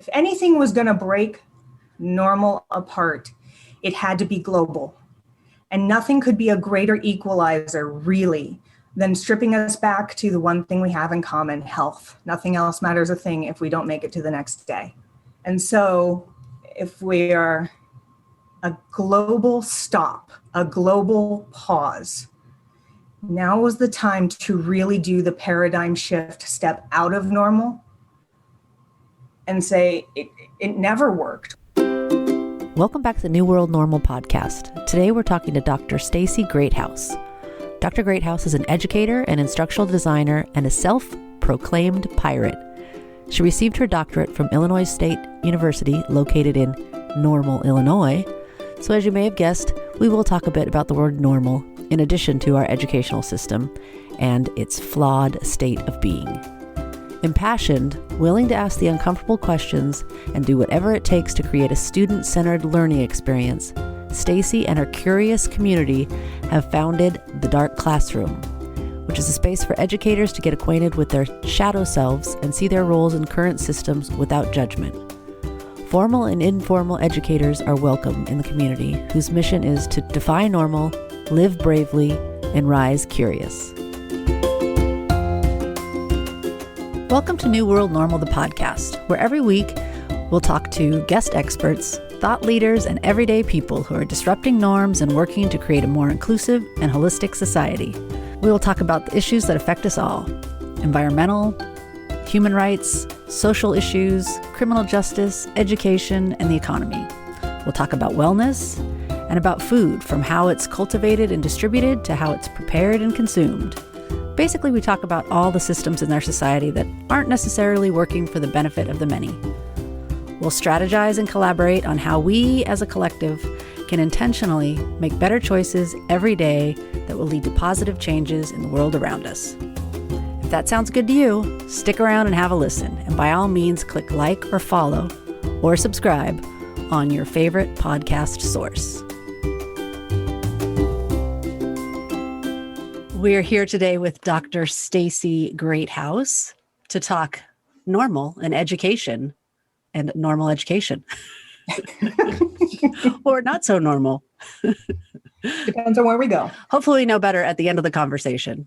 If anything was going to break normal apart, it had to be global. And nothing could be a greater equalizer, really, than stripping us back to the one thing we have in common, health. Nothing else matters a thing if we don't make it to the next day. And so if we are a global stop, a global pause, now is the time to really do the paradigm shift, step out of normal and say, it never worked. Welcome back to the New World Normal podcast. Today we're talking to Dr. Stacy Greathouse. Dr. Greathouse is an educator, an instructional designer, and a self-proclaimed pirate. She received her doctorate from Illinois State University, located in Normal, Illinois. So as you may have guessed, we will talk a bit about the word normal, in addition to our educational system and its flawed state of being. Impassioned, willing to ask the uncomfortable questions and do whatever it takes to create a student-centered learning experience, Stacy and her curious community have founded the Dark Classroom, which is a space for educators to get acquainted with their shadow-selves and see their roles in current systems without judgment. Formal and informal educators are welcome in the community, whose mission is to defy normal, live bravely, and rise curious. Welcome to New World Normal, the podcast, where every week we'll talk to guest experts, thought leaders, and everyday people who are disrupting norms and working to create a more inclusive and holistic society. We will talk about the issues that affect us all: environmental, human rights, social issues, criminal justice, education, and the economy. We'll talk about wellness and about food, from how it's cultivated and distributed to how it's prepared and consumed. Basically, we talk about all the systems in our society that aren't necessarily working for the benefit of the many. We'll strategize and collaborate on how we, as a collective, can intentionally make better choices every day that will lead to positive changes in the world around us. If that sounds good to you, stick around and have a listen. And by all means, click like or follow or subscribe on your favorite podcast source. We're here today with Dr. Stacy Greathouse to talk normal and education and normal education. Or not so normal. Depends on where we go. Hopefully we know better at the end of the conversation.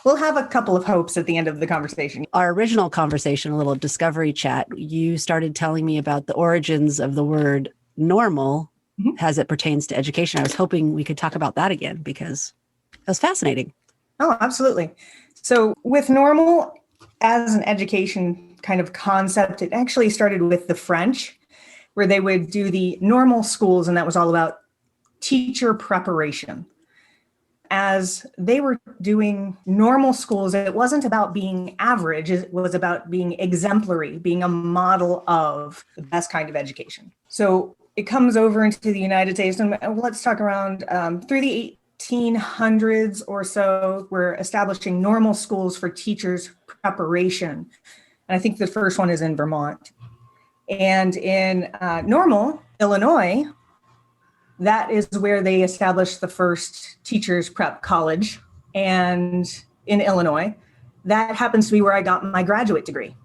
We'll have a couple of hopes at the end of the conversation. Our original conversation, a little discovery chat, you started telling me about the origins of the word normal as it pertains to education. I was hoping we could talk about that again because it was fascinating. Oh, absolutely. So with normal as an education kind of concept, it actually started with the French, where they would do the normal schools, and that was all about teacher preparation. As they were doing normal schools, it wasn't about being average, it was about being exemplary, being a model of the best kind of education. So it comes over into the United States, and let's talk around through the 1800s or so, we're establishing normal schools for teachers preparation. And I think the first one is in Vermont. And in Normal, Illinois, that is where they established the first teachers prep college. And in Illinois, that happens to be where I got my graduate degree.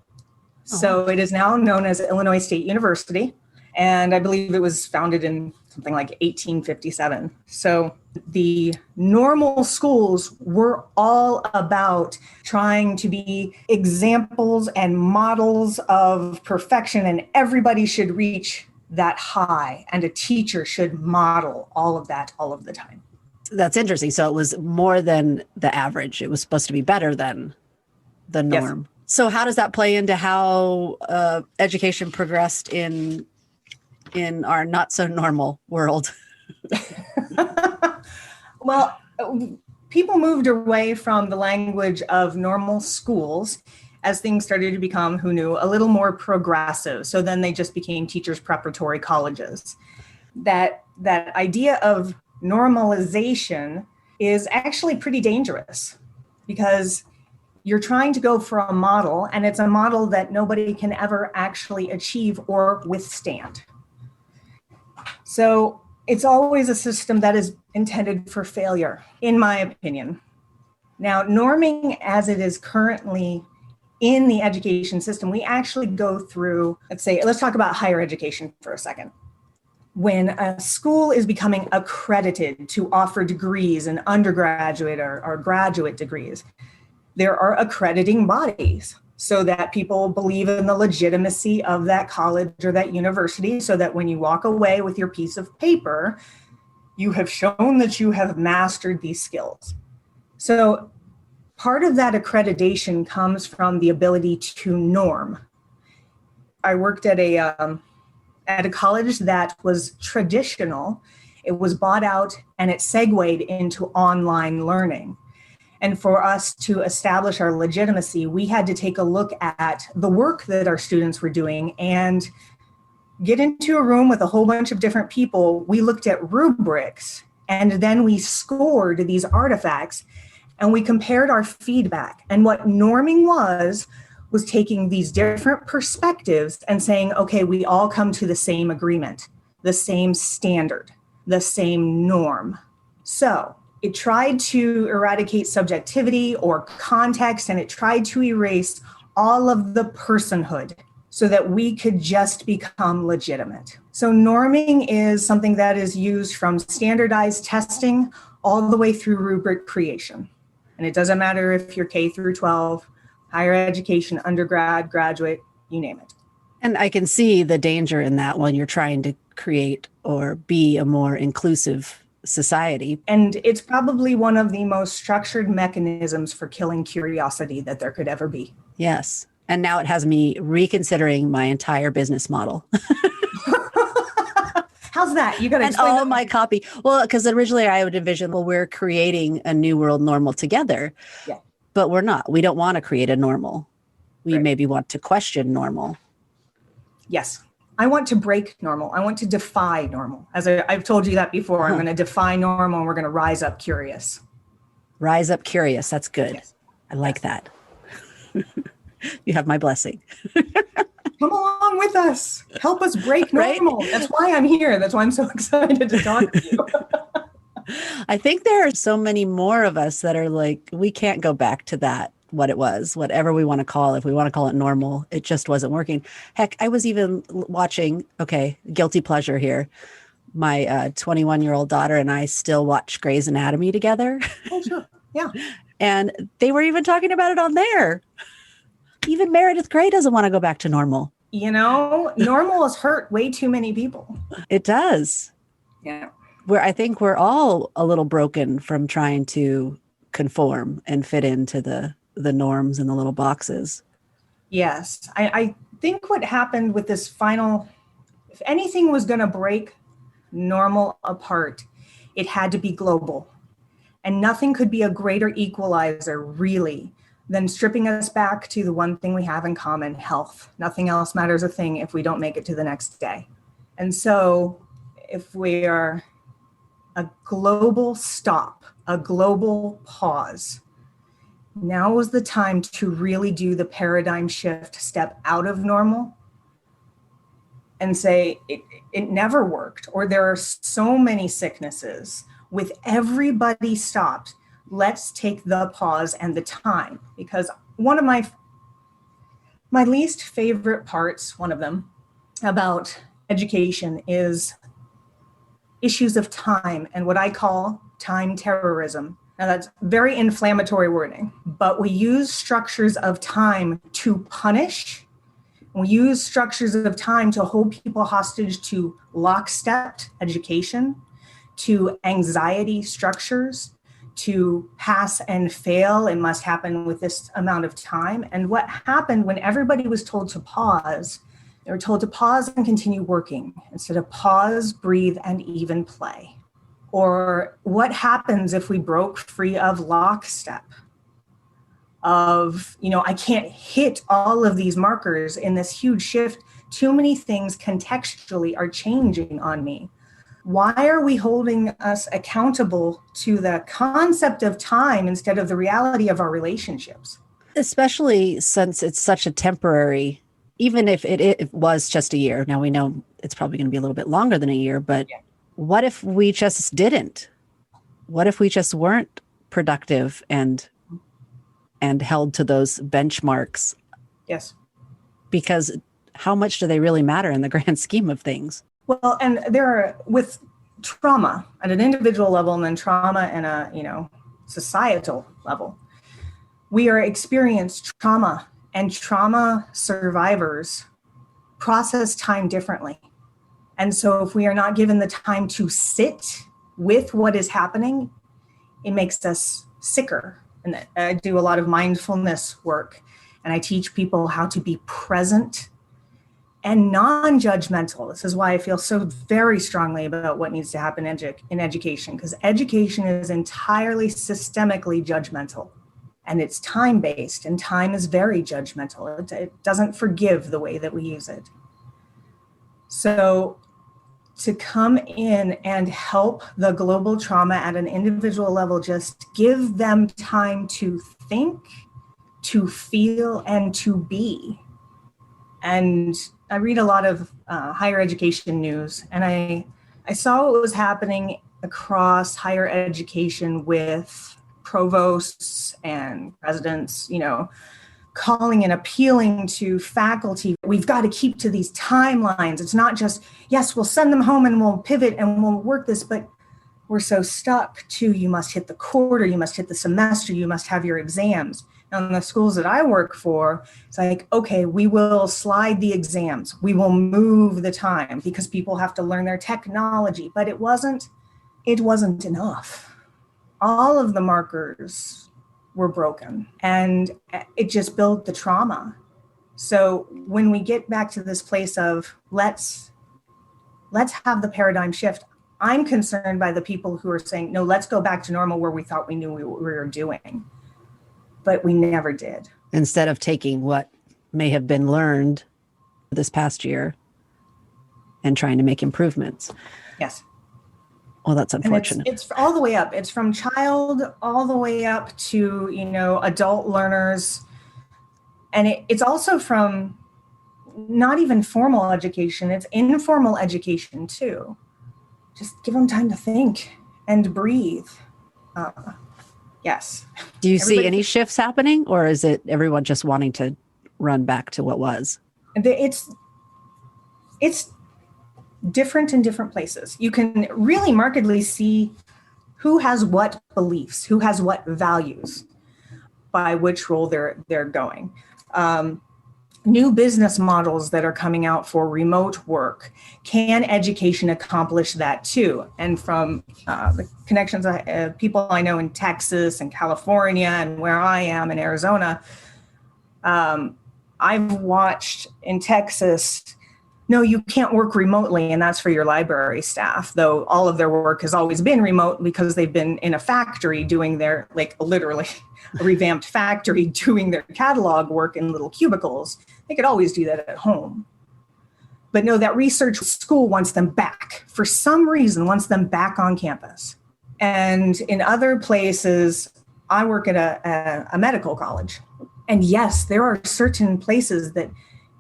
So it is now known as Illinois State University. And I believe it was founded in something like 1857. So the normal schools were all about trying to be examples and models of perfection, and everybody should reach that high, and a teacher should model all of that all of the time. That's interesting. So it was more than the average. It was supposed to be better than the norm. Yes. So how does that play into how education progressed in our not so normal world? Well, people moved away from the language of normal schools as things started to become, who knew, a little more progressive. So then they just became teachers preparatory colleges. That idea of normalization is actually pretty dangerous, because you're trying to go for a model, and it's a model that nobody can ever actually achieve or withstand. So it's always a system that is intended for failure, in my opinion. Now, norming as it is currently in the education system, we actually go through, let's talk about higher education for a second. When a school is becoming accredited to offer degrees and undergraduate or graduate degrees, there are accrediting bodies so that people believe in the legitimacy of that college or that university, so that when you walk away with your piece of paper, you have shown that you have mastered these skills. So part of that accreditation comes from the ability to norm. I worked at a college that was traditional. It was bought out and it segued into online learning. And for us to establish our legitimacy, we had to take a look at the work that our students were doing and get into a room with a whole bunch of different people. We looked at rubrics and then we scored these artifacts and we compared our feedback. And what norming was taking these different perspectives and saying, okay, we all come to the same agreement, the same standard, the same norm. So it tried to eradicate subjectivity or context, and it tried to erase all of the personhood so that we could just become legitimate. So norming is something that is used from standardized testing all the way through rubric creation. And it doesn't matter if you're K through 12, higher education, undergrad, graduate, you name it. And I can see the danger in that when you're trying to create or be a more inclusive society. And it's probably one of the most structured mechanisms for killing curiosity that there could ever be. Yes. And now it has me reconsidering my entire business model. How's that? You got to explain all that. My copy. Well, because originally I would envision, we're creating a new world normal together. Yeah. But we're not. We don't want to create a normal. We Right. maybe want to question normal. Yes. I want to break normal. I want to defy normal. As I've told you that before, I'm going to defy normal and we're going to rise up curious. Rise up curious. That's good. Yes. I like that. You have my blessing. Come along with us. Help us break Right? normal. That's why I'm here. That's why I'm so excited to talk to you. I think there are so many more of us that are like, we can't go back to that, what it was, whatever we want to call it. If we want to call it normal, it just wasn't working. Heck, I was even watching, guilty pleasure here. My 21-year-old daughter and I still watch Grey's Anatomy together. Oh, sure. Yeah. And they were even talking about it on there. Even Meredith Grey doesn't want to go back to normal. You know, normal has hurt way too many people. It does. Yeah. I think we're all a little broken from trying to conform and fit into the norms and the little boxes. Yes. I think what happened with this final, if anything was going to break normal apart, it had to be global. And nothing could be a greater equalizer, really, than stripping us back to the one thing we have in common, health. Nothing else matters a thing if we don't make it to the next day. And so if we are a global stop, a global pause, now is the time to really do the paradigm shift, step out of normal and say it never worked, or there are so many sicknesses. With everybody stopped, let's take the pause and the time, because one of my least favorite parts, one of them, about education is issues of time and what I call time terrorism. Now that's very inflammatory wording, but we use structures of time to punish. We use structures of time to hold people hostage to lockstep education, to anxiety structures, to pass and fail. It must happen with this amount of time. And what happened when everybody was told to pause, they were told to pause and continue working instead of pause, breathe, and even play. Or what happens if we broke free of lockstep? Of, I can't hit all of these markers in this huge shift. Too many things contextually are changing on me. Why are we holding us accountable to the concept of time instead of the reality of our relationships? Especially since it's such a temporary, even if it was just a year. Now we know it's probably going to be a little bit longer than a year, but what if we just didn't? What if we just weren't productive and held to those benchmarks Yes. Because how much do they really matter in the grand scheme of things? Well, and there are, with trauma at an individual level and then trauma in a, societal level, we are experienced trauma, and trauma survivors process time differently. And so if we are not given the time to sit with what is happening, it makes us sicker. And I do a lot of mindfulness work, and I teach people how to be present and non-judgmental. This is why I feel so very strongly about what needs to happen in education, because education is entirely systemically judgmental, and it's time-based, and time is very judgmental. It doesn't forgive the way that we use it. So to come in and help the global trauma at an individual level, just give them time to think, to feel, and to be. And I read a lot of higher education news, and I saw what was happening across higher education with provosts and presidents, calling and appealing to faculty. We've got to keep to these timelines. It's not just, yes, we'll send them home and we'll pivot and we'll work this, but we're so stuck to, you must hit the quarter, you must hit the semester, you must have your exams. Now in the schools that I work for, it's like, okay, we will slide the exams. We will move the time because people have to learn their technology, but it wasn't enough. All of the markers were broken, and it just built the trauma. So when we get back to this place of let's have the paradigm shift, I'm concerned by the people who are saying, no, let's go back to normal where we thought we knew what we were doing, but we never did. Instead of taking what may have been learned this past year and trying to make improvements. Yes. Well, that's unfortunate. It's all the way up. It's from child all the way up to, adult learners. And it's also from not even formal education. It's informal education too. Just give them time to think and breathe. Yes. Do you see any shifts happening, or is it everyone just wanting to run back to what was? It's different in different places. You can really markedly see who has what beliefs, who has what values, by which role they're going. New business models that are coming out for remote work. Can education accomplish that too? And from the connections, people I know in Texas and California and where I am in Arizona, I've watched in Texas, no, you can't work remotely, and that's for your library staff, though all of their work has always been remote because they've been in a factory doing their, literally a revamped factory doing their catalog work in little cubicles. They could always do that at home. But no, that research school wants them back. For some reason, wants them back on campus. And in other places, I work at a medical college. And yes, there are certain places that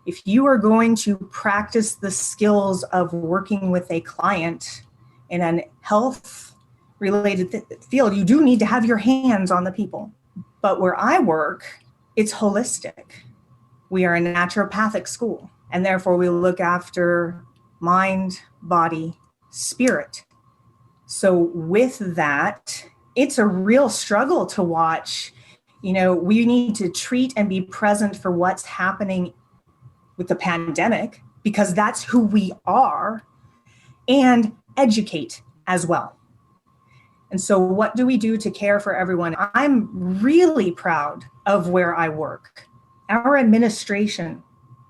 if you are going to practice the skills of working with a client in a health-related field, you do need to have your hands on the people. But where I work, it's holistic. We are a naturopathic school, and therefore we look after mind, body, spirit. So with that, it's a real struggle to watch. We need to treat and be present for what's happening with the pandemic, because that's who we are, and educate as well. And so what do we do to care for everyone? I'm really proud of where I work. Our administration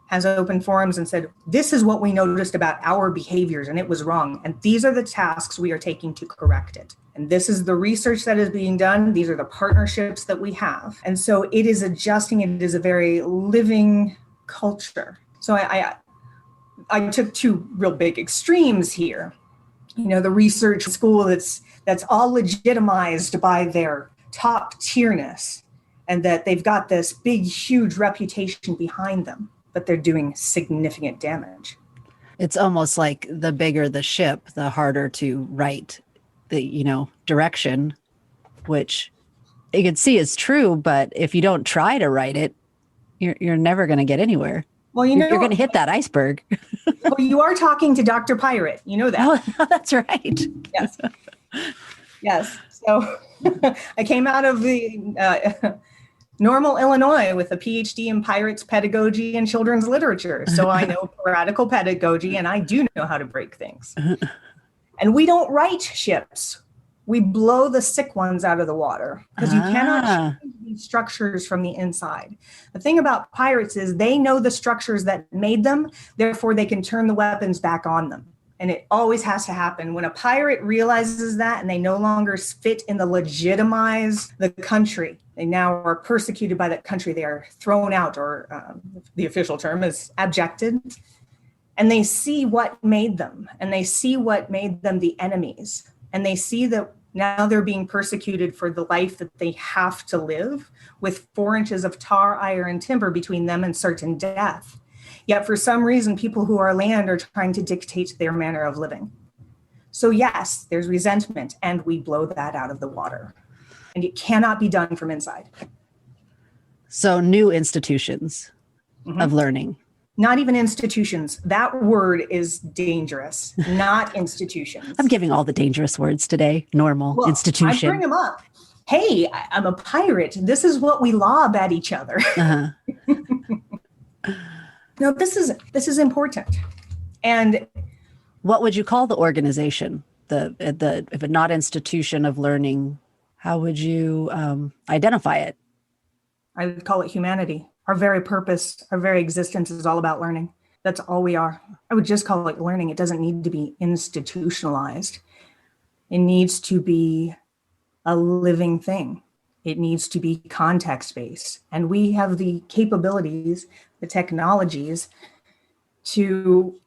has opened forums and said, this is what we noticed about our behaviors, and it was wrong. And these are the tasks we are taking to correct it. And this is the research that is being done. These are the partnerships that we have. And so it is adjusting. It is a very living culture. So I took two real big extremes here. The research school that's all legitimized by their top tierness, and that they've got this big, huge reputation behind them, but they're doing significant damage. It's almost like the bigger the ship, the harder to right the, direction, which you can see is true, but if you don't try to write it, you're never going to get anywhere. Well, You're going to hit that iceberg. Well, you are talking to Dr. Pirate. You know that. Oh, that's right. Yes. Yes. So I came out of the Normal, Illinois with a PhD in Pirates, Pedagogy, and Children's Literature. So I know radical pedagogy, and I do know how to break things. And we don't right ships. We blow the sick ones out of the water because you cannot change these structures from the inside. The thing about pirates is they know the structures that made them, therefore they can turn the weapons back on them. And it always has to happen. When a pirate realizes that and they no longer fit in the legitimize the country, they now are persecuted by that country. They are thrown out, or the official term is abjected. And they see what made them, and they see what made them the enemies. And they see that now they're being persecuted for the life that they have to live with 4 inches of tar, iron, and timber between them and certain death. Yet for some reason, people who are land are trying to dictate their manner of living. So yes, there's resentment, and we blow that out of the water. And it cannot be done from inside. So new institutions of learning. Not even institutions. That word is dangerous. Not institutions. I'm giving all the dangerous words today. Normal, institution. I bring them up. Hey, I'm a pirate. This is what we lob at each other. No, this is important. And what would you call the organization? If a not institution of learning, how would you identify it? I would call it humanity. Our very purpose, our very existence is all about learning. That's all we are. I would just call it learning. It doesn't need to be institutionalized. It needs to be a living thing. It needs to be context-based. And we have the capabilities, the technologies to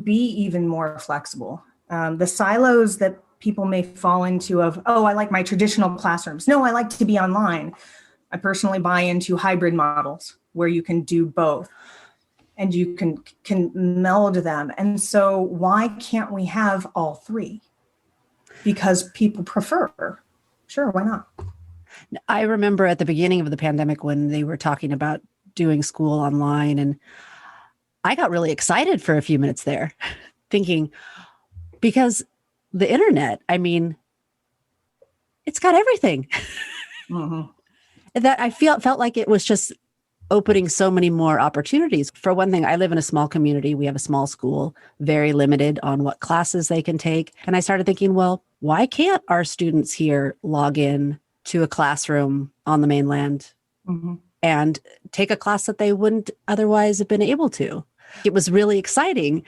be even more flexible. The silos that people may fall into of, oh, I like my traditional classrooms. No, I like to be online. I personally buy into hybrid models where you can do both and you can meld them. And so why can't we have all three? Because people prefer. Sure, why not? I remember at the beginning of the pandemic when they were talking about doing school online, and I got really excited for a few minutes there thinking, because the internet, I mean, it's got everything. Mm-hmm. That I felt like it was just opening so many more opportunities. For one thing, I live in a small community. We have a small school, very limited on what classes they can take. And I started thinking, well, why can't our students here log in to a classroom on the mainland and take a class that they wouldn't otherwise have been able to? It was really exciting.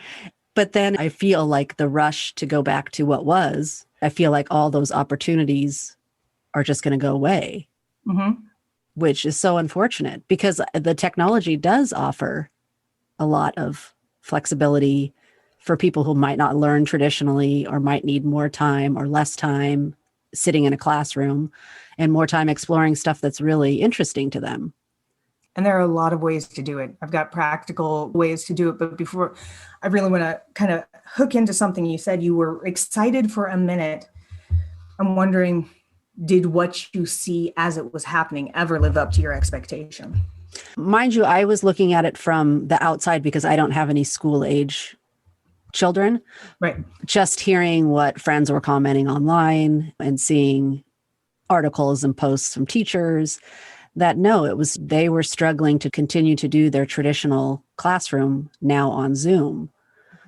But then I feel like the rush to go back to what was, I feel like all those opportunities are just going to go away. Which is so unfortunate because the technology does offer a lot of flexibility for people who might not learn traditionally or might need more time or less time sitting in a classroom and more time exploring stuff that's really interesting to them. And there are a lot of ways to do it. I've got practical ways to do it. But before, I really want to kind of hook into something you said. You were excited for a minute. I'm wondering, did what you see as it was happening ever live up to your expectation? Mind you, I was looking at it from the outside because I don't have any school age children. Right. Just hearing what friends were commenting online and seeing articles and posts from teachers that they were struggling to continue to do their traditional classroom now on Zoom.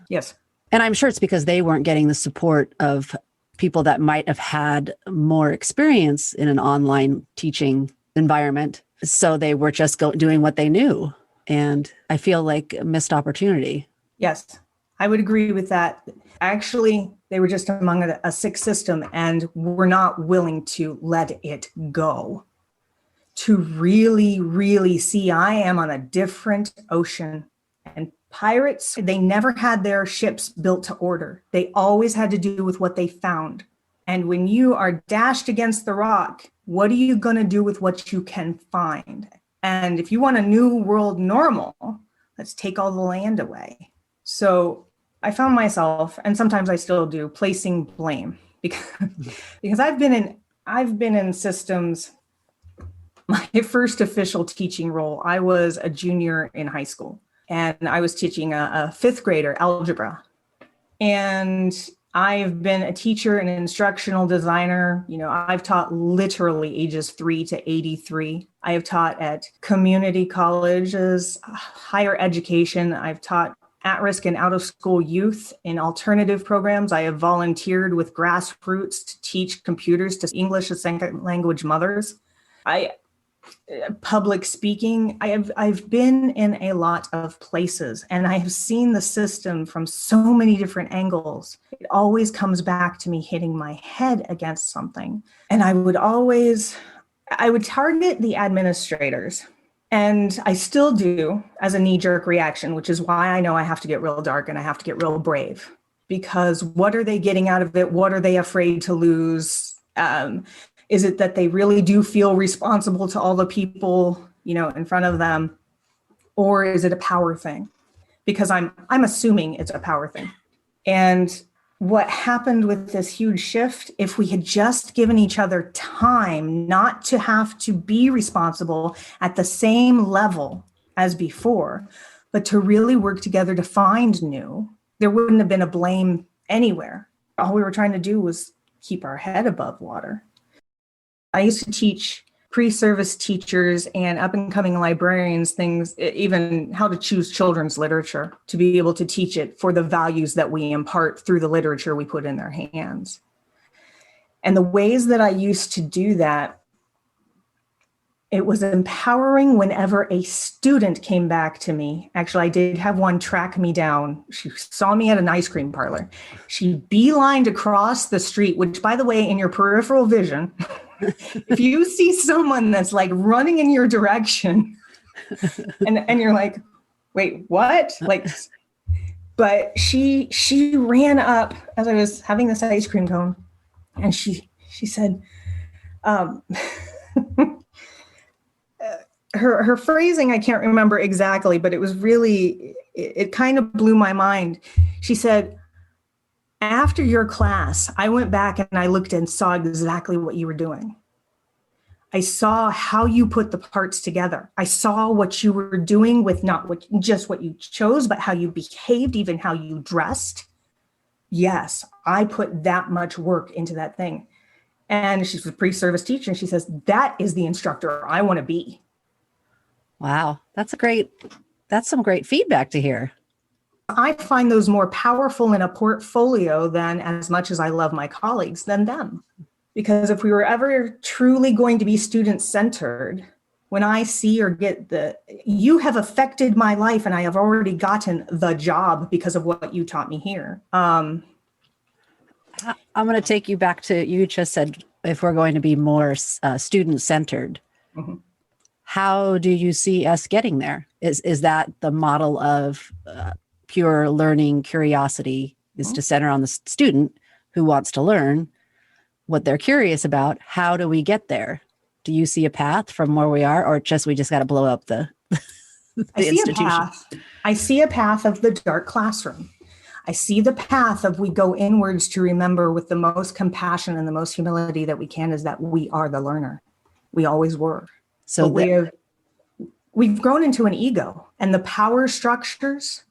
Yes. And I'm sure it's because they weren't getting the support of people that might have had more experience in an online teaching environment. So they were just doing what they knew. And I feel like a missed opportunity. Yes, I would agree with that. Actually, they were just among a sick system and were not willing to let it go. To really, really see I am on a different ocean. And pirates, they never had their ships built to order. They always had to do with what they found. And when you are dashed against the rock, what are you going to do with what you can find? And if you want a new world normal, let's take all the land away. So I found myself, and sometimes I still do, placing blame because I've been in systems my first official teaching role, I was a junior in high school, and I was teaching a fifth grader algebra. And I've been a teacher and an instructional designer. I've taught literally ages 3 to 83. I have taught at community colleges, higher education. I've taught at-risk and out-of-school youth in alternative programs. I have volunteered with grassroots to teach computers to English as second language mothers. Public speaking. I've been in a lot of places, and I have seen the system from so many different angles. It always comes back to me hitting my head against something. And I would target the administrators. And I still do as a knee-jerk reaction, which is why I know I have to get real dark and I have to get real brave. Because what are they getting out of it? What are they afraid to lose? Is it that they really do feel responsible to all the people, in front of them? Or is it a power thing? Because I'm assuming it's a power thing. And what happened with this huge shift, if we had just given each other time not to have to be responsible at the same level as before, but to really work together to find new, there wouldn't have been a blame anywhere. All we were trying to do was keep our head above water. I used to teach pre-service teachers and up-and-coming librarians things, even how to choose children's literature, to be able to teach it for the values that we impart through the literature we put in their hands. And the ways that I used to do that, it was empowering whenever a student came back to me. Actually, I did have one track me down. She saw me at an ice cream parlor. She beelined across the street, which, by the way, in your peripheral vision, if you see someone that's like running in your direction and you're like, wait, what? But she ran up as I was having this ice cream cone, and she said, her phrasing, I can't remember exactly, but it was really, it kind of blew my mind. She said, after your class, I went back and I looked and saw exactly what you were doing. I saw how you put the parts together. I saw what you were doing with not just what you chose, but how you behaved, even how you dressed. Yes, I put that much work into that thing. And she's a pre-service teacher, and she says, that is the instructor I want to be. Wow, that's some great feedback to hear. I find those more powerful in a portfolio than, as much as I love my colleagues, than them. Because if we were ever truly going to be student-centered, when I see or get you have affected my life and I have already gotten the job because of what you taught me here. I'm going to take you back to, you just said, if we're going to be more student-centered, mm-hmm. How do you see us getting there? Is that the model of pure learning curiosity is mm-hmm. to center on the student who wants to learn what they're curious about? How do we get there? Do you see a path from where we are, or we just got to blow up the institution? I see a path of the dark classroom. I see the path of we go inwards to remember with the most compassion and the most humility that we can is that we are the learner. We always were. So we've grown into an ego, and the power structures,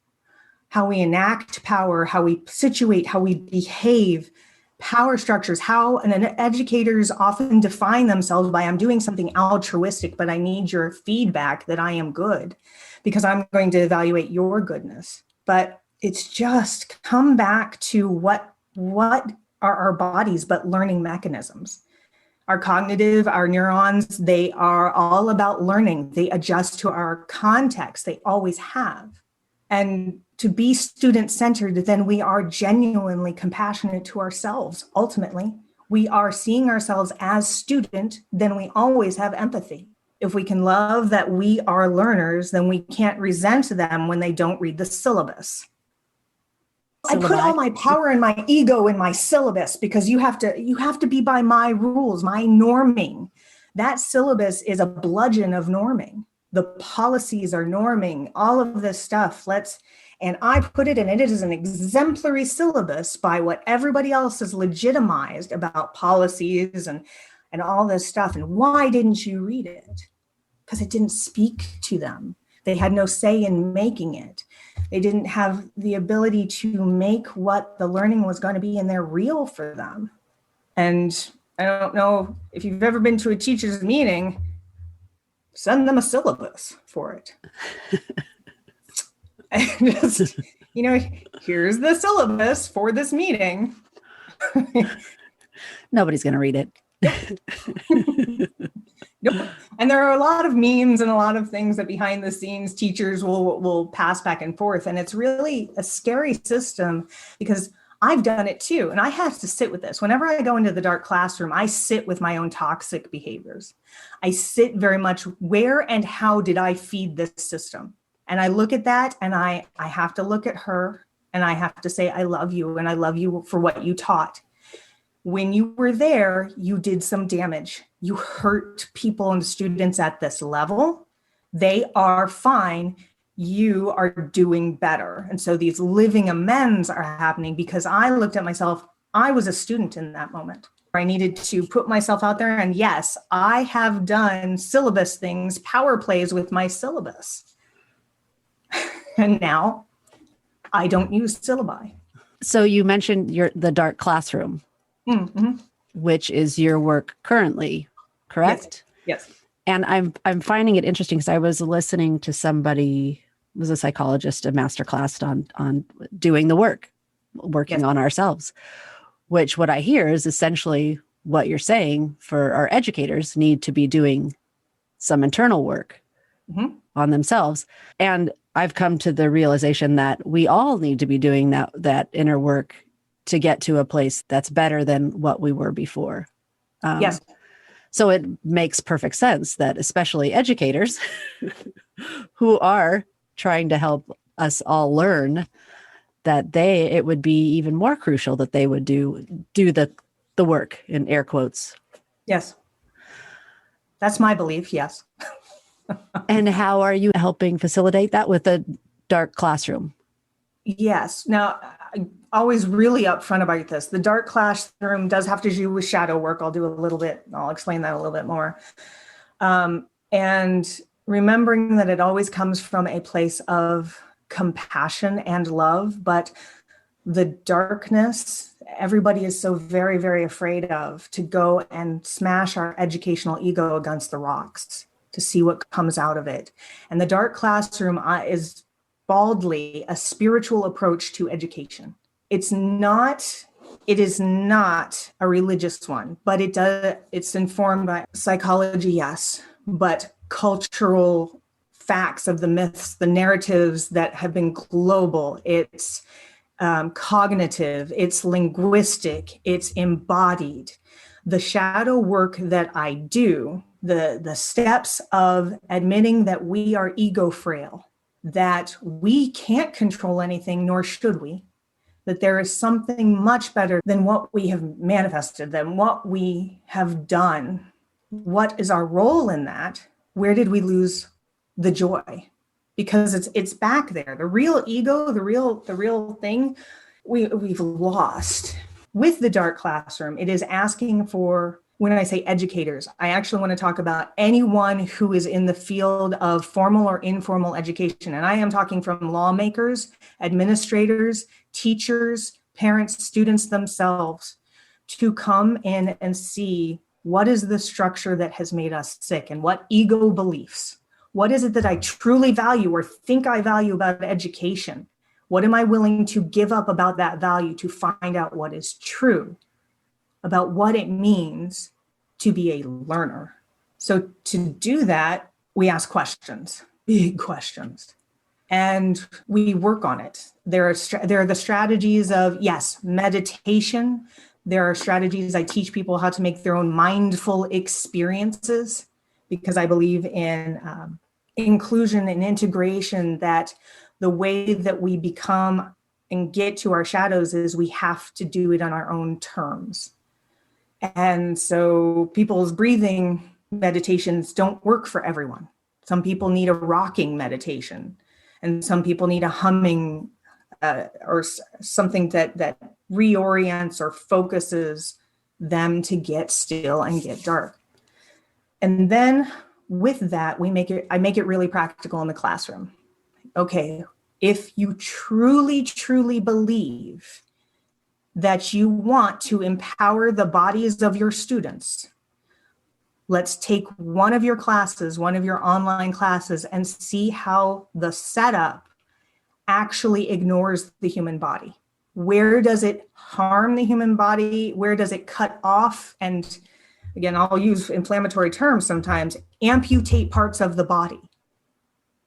how we enact power, how we situate, how we behave, power structures, how educators often define themselves by, I'm doing something altruistic, but I need your feedback that I am good because I'm going to evaluate your goodness. But it's just come back to what are our bodies but learning mechanisms. Our cognitive, our neurons, they are all about learning. They adjust to our context. They always have. And to be student-centered, then we are genuinely compassionate to ourselves. Ultimately, we are seeing ourselves as student, then we always have empathy. If we can love that we are learners, then we can't resent them when they don't read the syllabus. I put all my power and my ego in my syllabus because you have to be by my rules, my norming. That syllabus is a bludgeon of norming. The policies are norming, all of this stuff. And I put it in, it is an exemplary syllabus by what everybody else has legitimized about policies and all this stuff. And why didn't you read it? because it didn't speak to them. They had no say in making it. They didn't have the ability to make what the learning was going to be in there real for them. And I don't know if you've ever been to a teacher's meeting, send them a syllabus for it. And just, here's the syllabus for this meeting. Nobody's going to read it. Nope. And there are a lot of memes and a lot of things that behind the scenes teachers will pass back and forth. And it's really a scary system because I've done it too. And I have to sit with this. Whenever I go into the dark classroom, I sit with my own toxic behaviors. I sit very much, where and how did I feed this system? And I look at that and I have to look at her and I have to say, I love you and I love you for what you taught. When you were there, you did some damage. You hurt people and students at this level. They are fine. You are doing better. And so these living amends are happening because I looked at myself. I was a student in that moment. I needed to put myself out there. And yes, I have done syllabus things, power plays with my syllabus. And now I don't use syllabi. So you mentioned the dark classroom. Mm-hmm. Which is your work currently, correct? Yes. And I'm finding it interesting because I was listening to somebody, was a psychologist, a masterclass on doing the work, working on ourselves, which what I hear is essentially what you're saying for our educators need to be doing some internal work on themselves. And I've come to the realization that we all need to be doing that inner work to get to a place that's better than what we were before. Yes. So it makes perfect sense that especially educators who are trying to help us all learn, that it would be even more crucial that they would do the work, in air quotes. Yes. That's my belief. Yes. And how are you helping facilitate that with a dark classroom? Yes. Now, I'm always really upfront about this. The dark classroom does have to do with shadow work. I'll explain that a little bit more. And remembering that it always comes from a place of compassion and love, but the darkness, everybody is so very, very afraid of, to go and smash our educational ego against the rocks to see what comes out of it. And the dark classroom is baldly a spiritual approach to education. It is not a religious one, but it's informed by psychology, yes, but cultural facts of the myths, the narratives that have been global. It's cognitive, it's linguistic, it's embodied. The shadow work that I do, the steps of admitting that we are ego frail, that we can't control anything, nor should we, that there is something much better than what we have manifested, than what we have done. What is our role in that? Where did we lose the joy? Because it's back there. The real ego, the real thing, we've lost. With the dark classroom, it is asking for, when I say educators, I actually want to talk about anyone who is in the field of formal or informal education. And I am talking from lawmakers, administrators, teachers, parents, students themselves, to come in and see what is the structure that has made us sick and what ego beliefs. What is it that I truly value or think I value about education? What am I willing to give up about that value to find out what is true about what it means to be a learner? So to do that, we ask questions, big questions, and we work on it. There are the strategies of, yes, meditation. There are strategies. I teach people how to make their own mindful experiences, because I believe in inclusion and integration, that the way that we become and get to our shadows is we have to do it on our own terms. And so people's breathing meditations don't work for everyone. Some people need a rocking meditation, and some people need a humming or something that reorients or focuses them to get still and get dark. And then with that, I make it really practical in the classroom. Okay, if you truly, truly believe that you want to empower the bodies of your students, let's take one of your classes, one of your online classes, and see how the setup actually ignores the human body. Where does it harm the human body? Where does it cut off? And again, I'll use inflammatory terms sometimes, amputate parts of the body.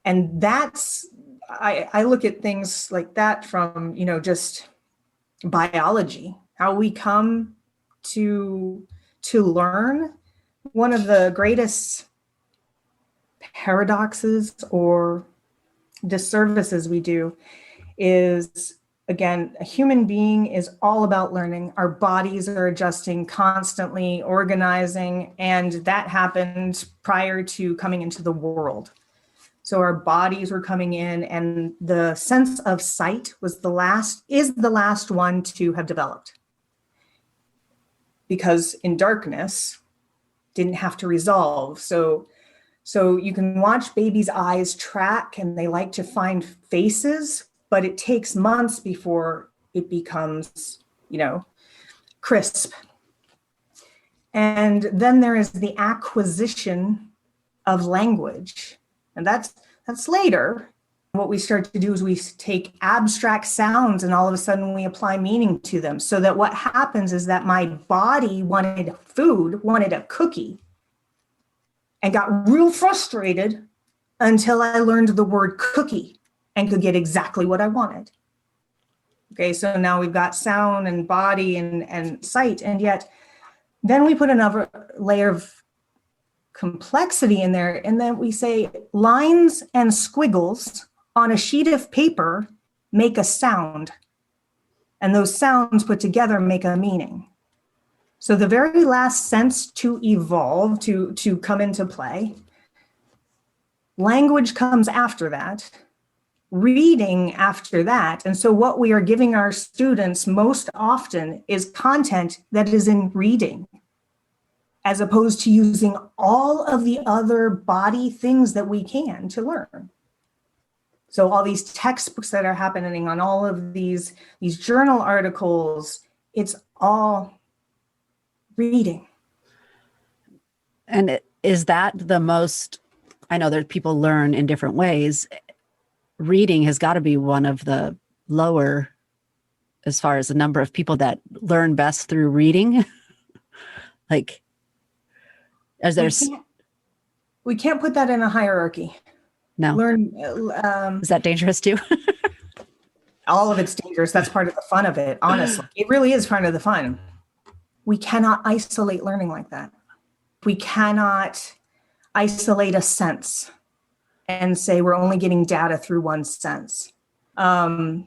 And that's, I look at things like that from, just biology, how we come to learn. One of the greatest paradoxes or disservices we do is, again, a human being is all about learning. Our bodies are adjusting constantly, organizing, and that happened prior to coming into the world. So our bodies were coming in, and the sense of sight is the last one to have developed. Because in darkness, didn't have to resolve. So you can watch babies' eyes track, and they like to find faces, but it takes months before it becomes, crisp. And then there is the acquisition of language. And that's later. What we start to do is we take abstract sounds and all of a sudden we apply meaning to them. So that what happens is that my body wanted food, wanted a cookie, and got real frustrated until I learned the word cookie and could get exactly what I wanted. Okay, so now we've got sound and body and sight, and yet then we put another layer of complexity in there, and then we say lines and squiggles on a sheet of paper make a sound, and those sounds put together make a meaning. So the very last sense to evolve, to come into play, language comes after that, reading after that. And so what we are giving our students most often is content that is in reading, as opposed to using all of the other body things that we can to learn. So all these textbooks that are happening on all of these journal articles, it's all reading. And is that the most, I know that people learn in different ways. Reading has got to be one of the lower, as far as the number of people that learn best through reading. Like, as there's, we can't put that in a hierarchy. No. Is that dangerous too? All of it's dangerous. That's part of the fun of it, honestly. It really is part of the fun. We cannot isolate learning like that. We cannot isolate a sense and say we're only getting data through one sense. Having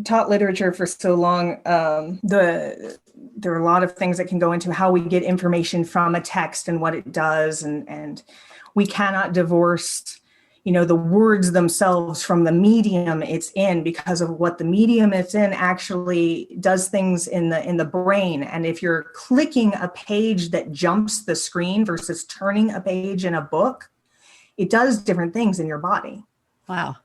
taught literature for so long, there are a lot of things that can go into how we get information from a text and what it does, and we cannot divorce, the words themselves from the medium it's in, because of what the medium it's in actually does things in the brain. And if you're clicking a page that jumps the screen versus turning a page in a book, it does different things in your body. Wow.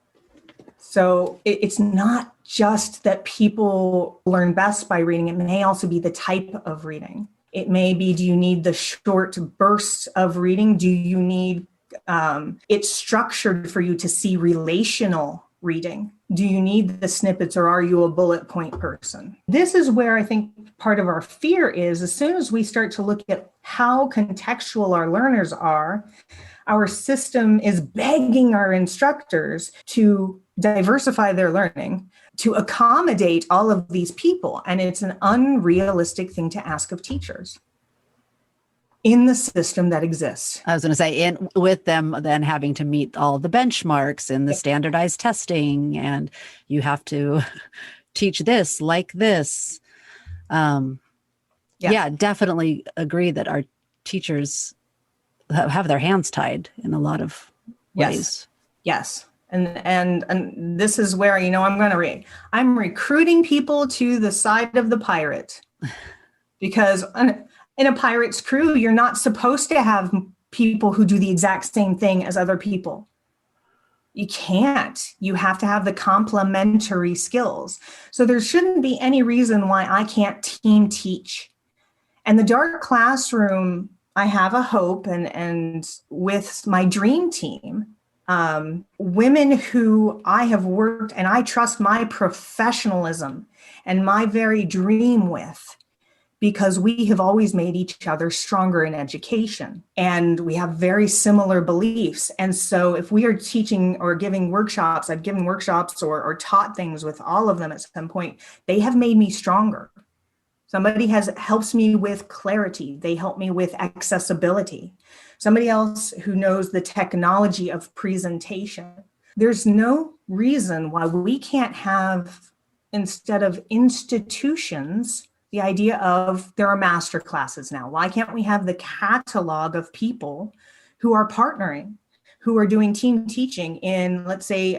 So it's not just that people learn best by reading. It may also be the type of reading. It may be, do you need the short bursts of reading? Do you need it's structured for you to see relational reading? Do you need the snippets, or are you a bullet point person? This is where I think part of our fear is, as soon as we start to look at how contextual our learners are, our system is begging our instructors to diversify their learning, to accommodate all of these people. And it's an unrealistic thing to ask of teachers in the system that exists. I was going to say, with them then having to meet all the benchmarks and the standardized testing, and you have to teach this like this. Yeah, definitely agree that our teachers have their hands tied in a lot of ways. Yes. And this is where, I'm recruiting people to the side of the pirate, because in a pirate's crew, you're not supposed to have people who do the exact same thing as other people. You can't. You have to have the complementary skills. So there shouldn't be any reason why I can't team teach. And the dark classroom, I have a hope, and with my dream team, women who I have worked and I trust my professionalism and my very dream with, because we have always made each other stronger in education and we have very similar beliefs. And so if we are teaching or giving workshops, I've given workshops or taught things with all of them at some point, they have made me stronger. Somebody helps me with clarity. They help me with accessibility. Somebody else who knows the technology of presentation. There's no reason why we can't have, instead of institutions, the idea of there are master classes now. Why can't we have the catalog of people who are partnering, who are doing team teaching in, let's say,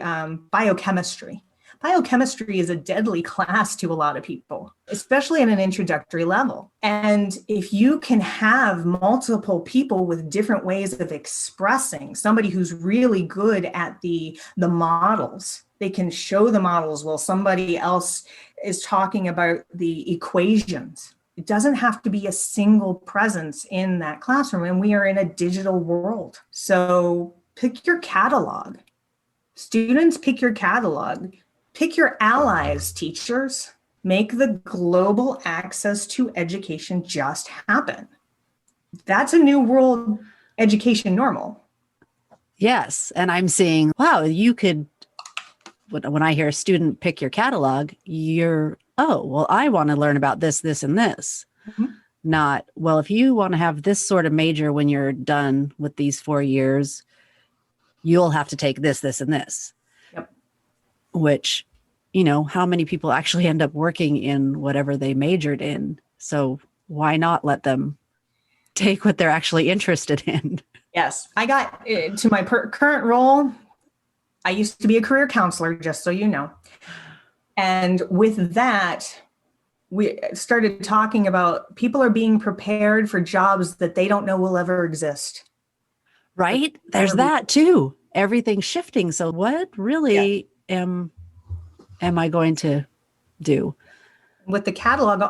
biochemistry? Biochemistry is a deadly class to a lot of people, especially at an introductory level. And if you can have multiple people with different ways of expressing, somebody who's really good at the models, they can show the models while somebody else is talking about the equations. It doesn't have to be a single presence in that classroom, and we are in a digital world. So pick your catalog. Students, pick your catalog. Pick your allies, teachers. Make the global access to education just happen. That's a new world education normal. Yes. And I'm seeing, wow, you could, when I hear a student pick your catalog, oh, well, I want to learn about this, this, and this. Mm-hmm. Not, well, if you want to have this sort of major when you're done with these 4 years, you'll have to take this, this, and this. Yep. Which, how many people actually end up working in whatever they majored in? So why not let them take what they're actually interested in? Yes. I got to my current role. I used to be a career counselor, just so you know. And with that, we started talking about people are being prepared for jobs that they don't know will ever exist. Right? There's that too. Everything's shifting. So what really am I going to do? With the catalog,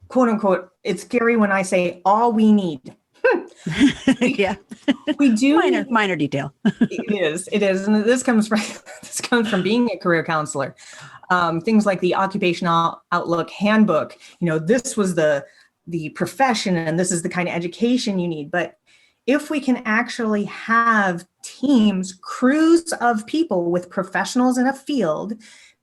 quote unquote, it's scary when I say all we need. Yeah. We do minor detail. It is. And this comes from being a career counselor. Things like the Occupational Outlook Handbook, this was the profession and this is the kind of education you need. But if we can actually have teams, crews of people with professionals in a field,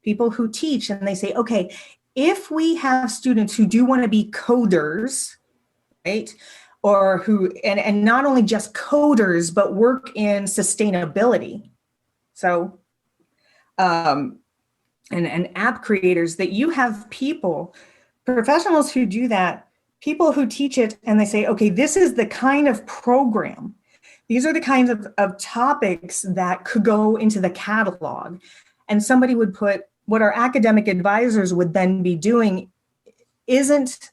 people who teach, and they say, okay, if we have students who do want to be coders, right? Or who, and not only just coders, but work in sustainability. So, and app creators, that you have people, professionals who do that, people who teach it, and they say, okay, this is the kind of program. These are the kinds of topics that could go into the catalog. And somebody would put, what our academic advisors would then be doing isn't,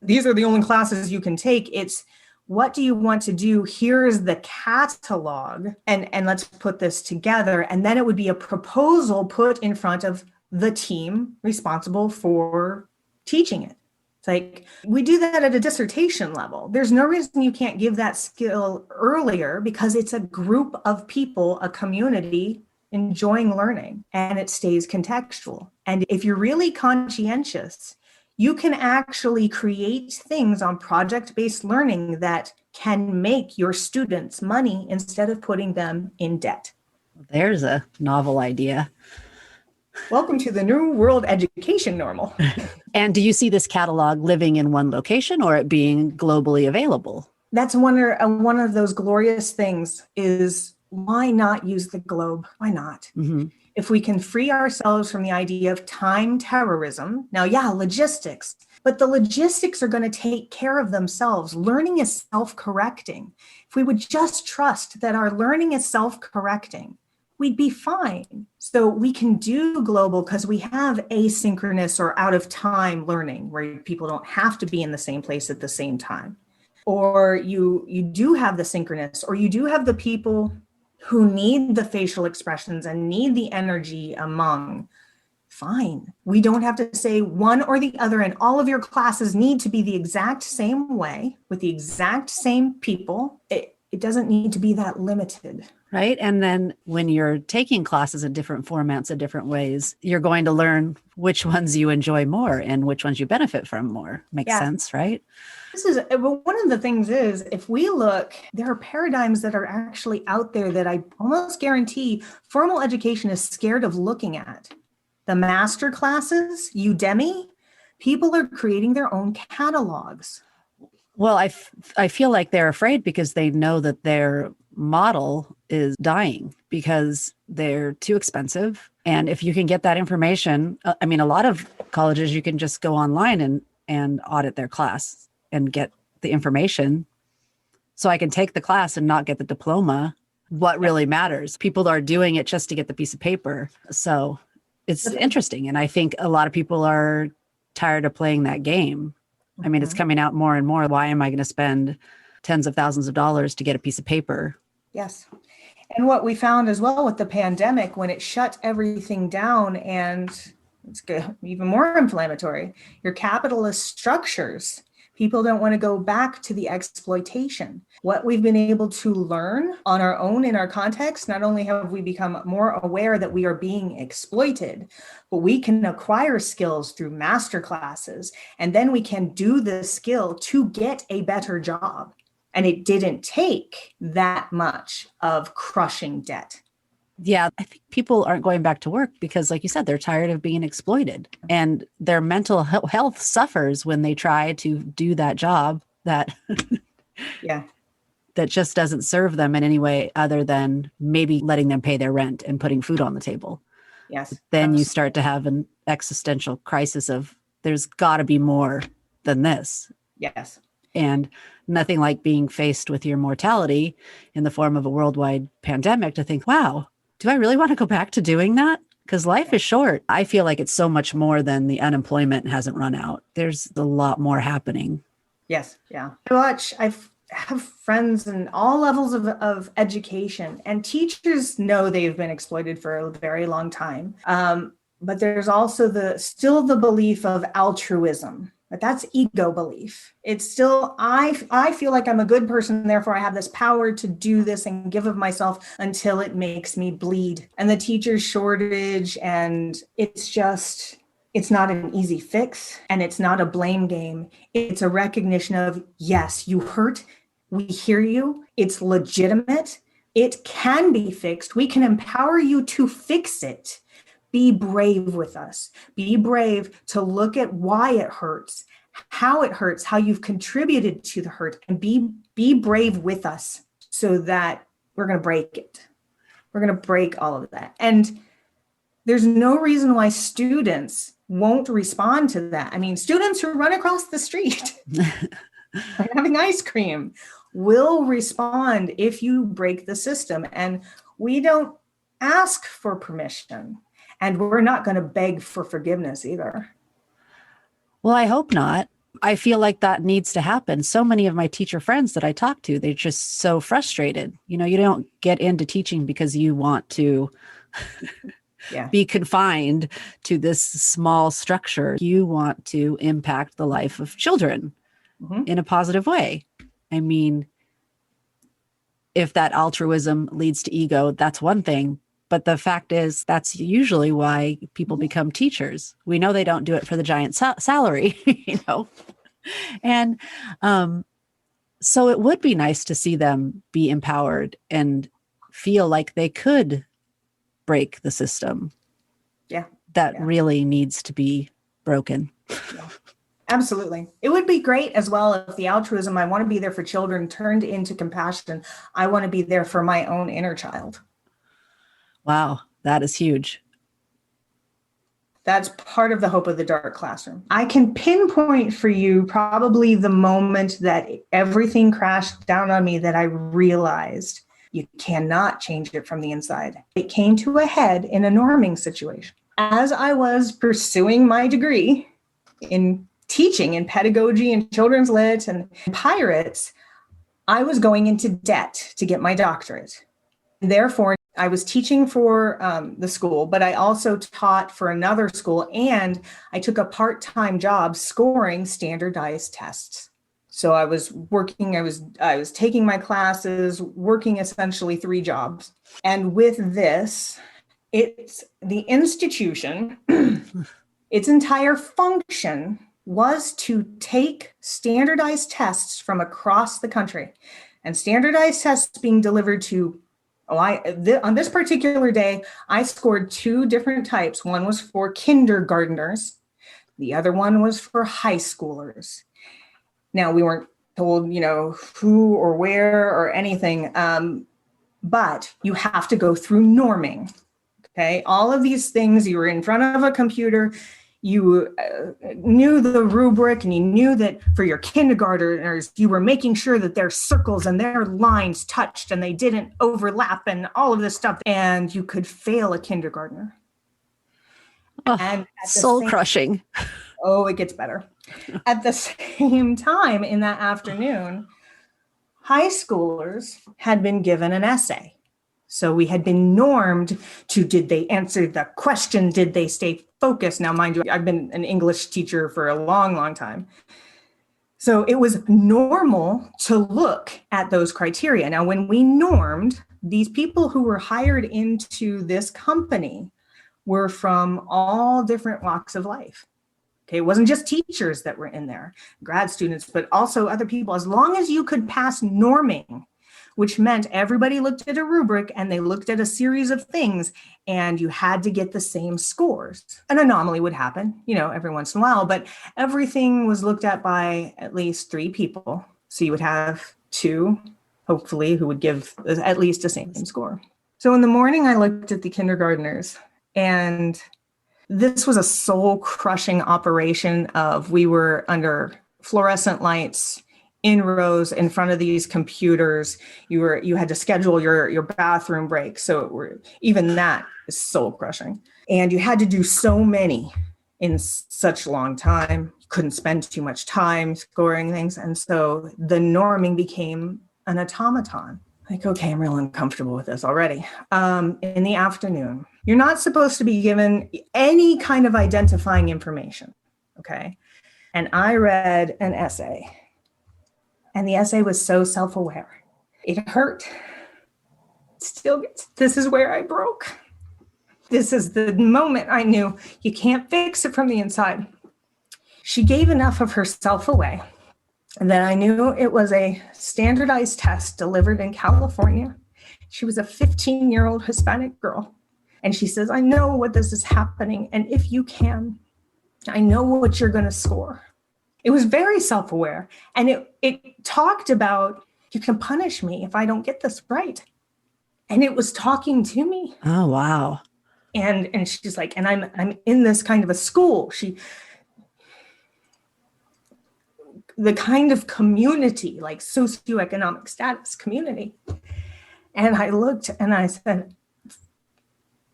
these are the only classes you can take. It's, what do you want to do? Here is the catalog, and let's put this together. And then it would be a proposal put in front of the team responsible for teaching it. It's like, we do that at a dissertation level. There's no reason you can't give that skill earlier, because it's a group of people, a community enjoying learning, and it stays contextual. And if you're really conscientious, you can actually create things on project-based learning that can make your students money instead of putting them in debt. There's a novel idea. Welcome to the new world education normal. And do you see this catalog living in one location or it being globally available? That's one of those glorious things is, why not use the globe? Why not? Mm-hmm. If we can free ourselves from the idea of time terrorism, now, logistics, but the logistics are going to take care of themselves. Learning is self-correcting. If we would just trust that our learning is self-correcting, we'd be fine. So we can do global because we have asynchronous or out of time learning where people don't have to be in the same place at the same time. or you do have the synchronous, or you do have the people who need the facial expressions and need the energy among, fine. We don't have to say one or the other, and all of your classes need to be the exact same way with the exact same people. It doesn't need to be that limited. Right. And then when you're taking classes in different formats in different ways, you're going to learn which ones you enjoy more and which ones you benefit from more. Makes sense, right? One of the things is, if we look, there are paradigms that are actually out there that I almost guarantee formal education is scared of looking at. The master classes, Udemy, people are creating their own catalogs. Well, I feel like they're afraid because they know that their model is dying because they're too expensive. And if you can get that information, I mean, a lot of colleges, you can just go online and audit their class and get the information. So I can take the class and not get the diploma. What really matters? People are doing it just to get the piece of paper. So it's interesting. And I think a lot of people are tired of playing that game. I mean, it's coming out more and more. Why am I going to spend tens of thousands of dollars to get a piece of paper? Yes. And what we found as well with the pandemic, when it shut everything down, and it's even more inflammatory, your capitalist structures, people don't want to go back to the exploitation. What we've been able to learn on our own in our context, not only have we become more aware that we are being exploited, but we can acquire skills through master classes, and then we can do the skill to get a better job. And it didn't take that much of crushing debt. Yeah, I think people aren't going back to work because, like you said, they're tired of being exploited, and their mental health suffers when they try to do that job that that just doesn't serve them in any way other than maybe letting them pay their rent and putting food on the table. Yes. Then absolutely. You start to have an existential crisis of there's got to be more than this. Yes. And nothing like being faced with your mortality in the form of a worldwide pandemic to think, wow, do I really want to go back to doing that? Because life is short. I feel like it's so much more than the unemployment hasn't run out. There's a lot more happening. Yes. Yeah. I have friends in all levels of education, and teachers know they've been exploited for a very long time. But there's also still the belief of altruism. But that's ego belief. It's still, I feel like I'm a good person, therefore I have this power to do this and give of myself until it makes me bleed. And the teacher shortage, and it's not an easy fix, and it's not a blame game. It's a recognition of, yes, you hurt, we hear you, it's legitimate, it can be fixed, we can empower you to fix it. Be brave with us. Be brave to look at why it hurts, how you've contributed to the hurt, and be brave with us so that we're going to break it. We're going to break all of that. And there's no reason why students won't respond to that. I mean, students who run across the street having ice cream will respond if you break the system. And we don't ask for permission. And we're not going to beg for forgiveness either. Well, I hope not. I feel like that needs to happen. So many of my teacher friends that I talk to, they're just so frustrated. You know, you don't get into teaching because you want to be confined to this small structure. You want to impact the life of children in a positive way. I mean, if that altruism leads to ego, that's one thing. But the fact is, that's usually why people become teachers. We know they don't do it for the giant salary, you know. And so it would be nice to see them be empowered and feel like they could break the system. That really needs to be broken. Yeah. Absolutely. It would be great as well if the altruism, I want to be there for children, turned into compassion. I want to be there for my own inner child. Wow, that is huge. That's part of the hope of the dark classroom. I can pinpoint for you probably the moment that everything crashed down on me, that I realized you cannot change it from the inside. It came to a head in a norming situation. As I was pursuing my degree in teaching in pedagogy and children's lit and pirates, I was going into debt to get my doctorate. Therefore, I was teaching for the school, but I also taught for another school, and I took a part-time job scoring standardized tests. So I was working, I was taking my classes, working essentially 3 jobs. And with this, it's the institution, its entire function was to take standardized tests from across the country, and standardized tests being delivered to, on this particular day, I scored 2 different types. One was for kindergartners. The other one was for high schoolers. Now, we weren't told, who or where or anything, but you have to go through norming. Okay. All of these things, you were in front of a computer, you knew the rubric, and you knew that for your kindergartners, you were making sure that their circles and their lines touched and they didn't overlap and all of this stuff. And you could fail a kindergartner. Oh, and soul crushing. Oh, it gets better. At the same time, in that afternoon, high schoolers had been given an essay. So we had been normed to, did they answer the question? Did they stay focused? Now, mind you, I've been an English teacher for a long, long time. So it was normal to look at those criteria. Now, when we normed, these people who were hired into this company were from all different walks of life. Okay, it wasn't just teachers that were in there, grad students, but also other people. As long as you could pass norming, which meant everybody looked at a rubric and they looked at a series of things, and you had to get the same scores. An anomaly would happen, every once in a while, but everything was looked at by at least 3 people. So you would have 2, hopefully, who would give at least the same score. So in the morning, I looked at the kindergartners, and this was a soul-crushing operation we were under fluorescent lights in rows in front of these computers. You had to schedule your bathroom break. So even that is soul crushing. And you had to do so many in such a long time. You couldn't spend too much time scoring things. And so the norming became an automaton. Like, okay, I'm real uncomfortable with this already. In the afternoon, you're not supposed to be given any kind of identifying information. Okay. And I read an essay. And the essay was so self-aware. It hurt. This is where I broke. This is the moment I knew you can't fix it from the inside. She gave enough of herself away, and then I knew it was a standardized test delivered in California. She was a 15-year-old Hispanic girl. And she says, I know what this is happening. And if you can, I know what you're going to score. It was very self-aware. And it talked about, you can punish me if I don't get this right. And it was talking to me. Oh, wow. And she's like, and I'm in this kind of a school. The kind of community, like socioeconomic status community. And I looked and I said,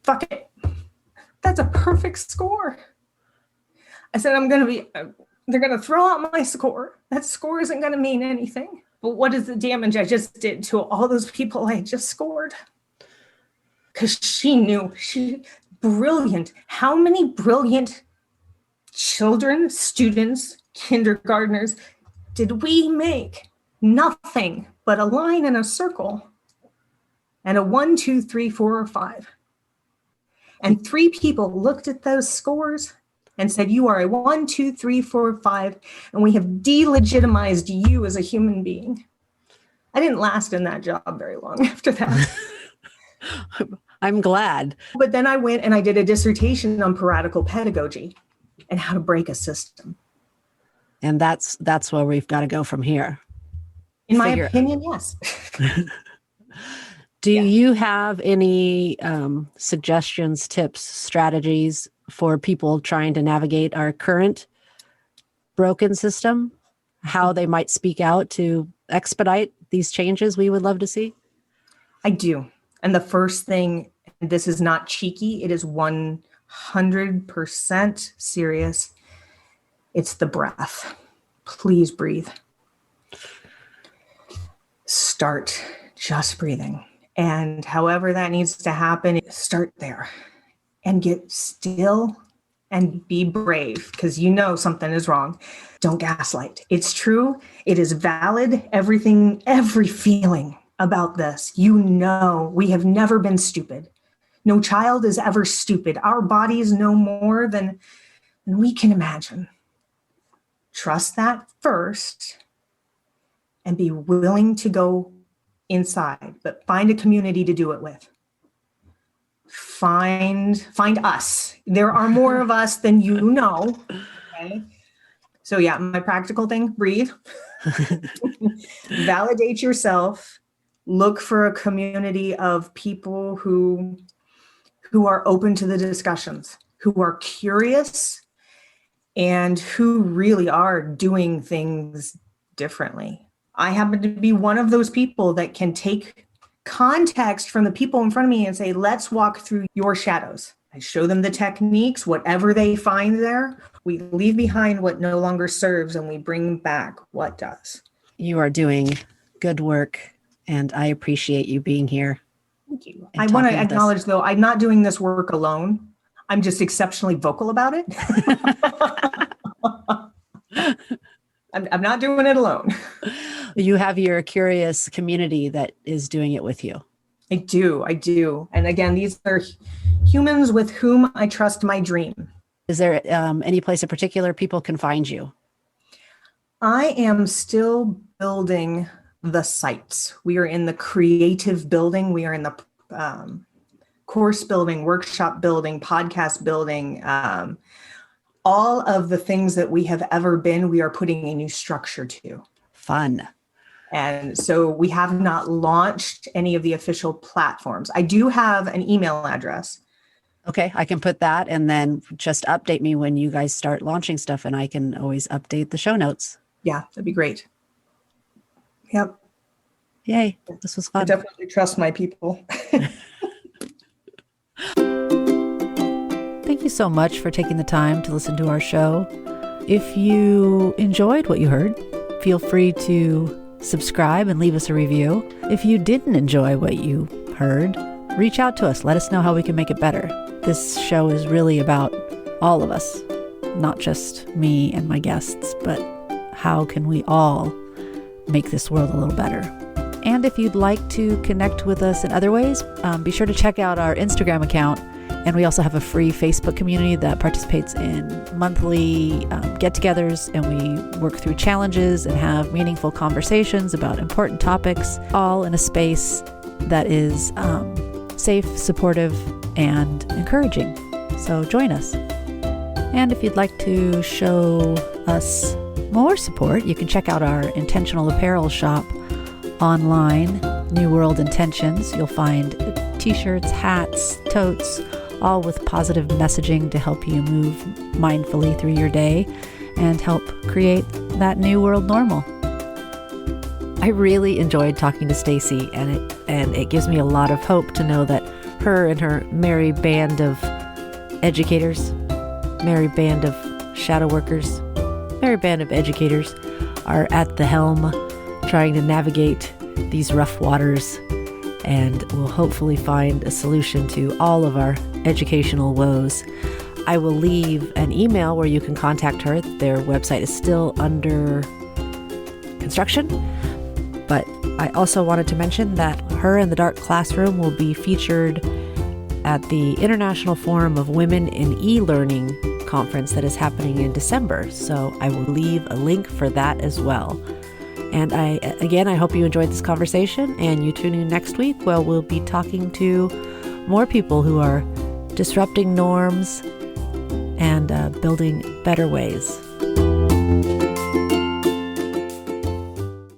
fuck it. That's a perfect score. I said, they're going to throw out my score. That score isn't going to mean anything. But what is the damage I just did to all those people I just scored? Because she knew, brilliant. How many brilliant children, students, kindergartners did we make? Nothing but a line and a circle and a 1, 2, 3, 4, or 5. And 3 people looked at those scores and said, you are a 1, 2, 3, 4, 5, and we have delegitimized you as a human being. I didn't last in that job very long after that. I'm glad. But then I went and I did a dissertation on piratical pedagogy and how to break a system. And that's where we've got to go from here. In my opinion, yes. Do you have any suggestions, tips, strategies for people trying to navigate our current broken system? How they might speak out to expedite these changes we would love to see? I do. And the first thing, this is not cheeky, it is 100% serious. It's the breath. Please breathe. Start just breathing. And however that needs to happen, start there and get still and be brave, because you know something is wrong. Don't gaslight. It's true. It is valid. Everything, every feeling about this, you know, we have never been stupid. No child is ever stupid. Our bodies know more than we can imagine. Trust that first and be willing to go inside, but find a community to do it with. Find us. There are more of us than you know. Okay. So yeah, my practical thing, breathe. Validate yourself. Look for a community of people who are open to the discussions, who are curious, and who really are doing things differently. I happen to be one of those people that can take context from the people in front of me and say, let's walk through your shadows. I show them the techniques, whatever they find there. We leave behind what no longer serves and we bring back what does. You are doing good work, and I appreciate you being here. Thank you. I want to acknowledge, though, I'm not doing this work alone. I'm just exceptionally vocal about it. I'm not doing it alone. You have your curious community that is doing it with you. I do. And again, these are humans with whom I trust my dream. Is there any place in particular people can find you? I am still building the sites. We are in the creative building. We are in the course building, workshop building, podcast building. All of the things that we have ever been, we are putting a new structure to. Fun. And so we have not launched any of the official platforms. I do have an email address. Okay, I can put that, and then just update me when you guys start launching stuff, and I can always update the show notes. Yeah, that'd be great. Yep. Yay, this was fun. I definitely trust my people. Thank you so much for taking the time to listen to our show. If you enjoyed what you heard, feel free to subscribe and leave us a review. If you didn't enjoy what you heard, reach out to us. Let us know how we can make it better. This show is really about all of us, not just me and my guests, but how can we all make this world a little better? And if you'd like to connect with us in other ways, be sure to check out our Instagram account. And we also have a free Facebook community that participates in monthly get-togethers, and we work through challenges and have meaningful conversations about important topics, all in a space that is safe, supportive, and encouraging. So join us. And if you'd like to show us more support, you can check out our intentional apparel shop online, New World Intentions. You'll find t-shirts, hats, totes, all with positive messaging to help you move mindfully through your day and help create that new world normal. I really enjoyed talking to Stacy, and it gives me a lot of hope to know that her and her merry band of educators, merry band of shadow workers, merry band of educators are at the helm trying to navigate these rough waters, and will hopefully find a solution to all of our educational woes. I will leave an email where you can contact her. Their website is still under construction, but I also wanted to mention that her and the Dark Classroom will be featured at the International Forum of Women in E-Learning conference that is happening in December. So I will leave a link for that as well. And I hope you enjoyed this conversation, and you tune in next week where we'll be talking to more people who are disrupting norms and building better ways.